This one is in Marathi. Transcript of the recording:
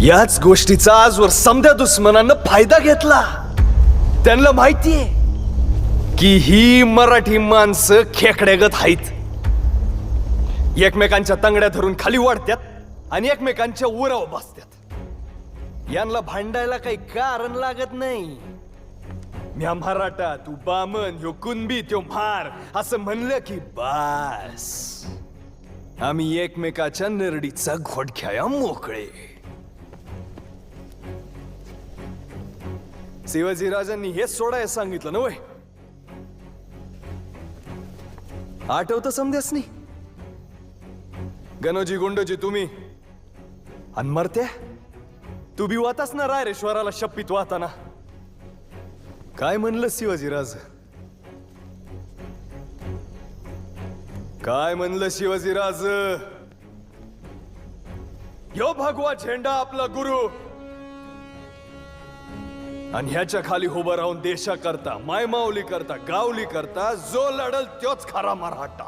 याच गोष्टीचा आजवर समध्या दुश्मनानं फायदा घेतला. त्यांना माहितीये की ही मराठी माणसं खेकड्यागत आहेत. एकमेकांच्या तंगड्या धरून खाली वाढत्यात आणि एकमेकांच्या उरावर बसत्यात. यांना भांडायला काही कारण लागत नाही. म्या मराठा, तू बामण, ह्यो कुणबी, त्यो म्हार असं म्हणलं की बास, आम्ही एकमेकाच्या नरडीचा घोडख्याया मोकळे. शिवाजीराजांनी हेच सोडायला सांगितलं ना वय. आठवतं समध्यासनी? गणोजी गुंडोजी तुम्ही आणि मरत्या तू बी वातास ना रायरेश्वराला शप्पीत वाहताना. काय म्हणलं शिवाजीराज? काय म्हणलं शिवाजीराज? यो भगवा झेंडा आपला गुरु आणि ह्याच्या खाली उभं राहून देशा करता, मायमाऊली करता, गावली करता जो लढल त्योच खरा मराठा.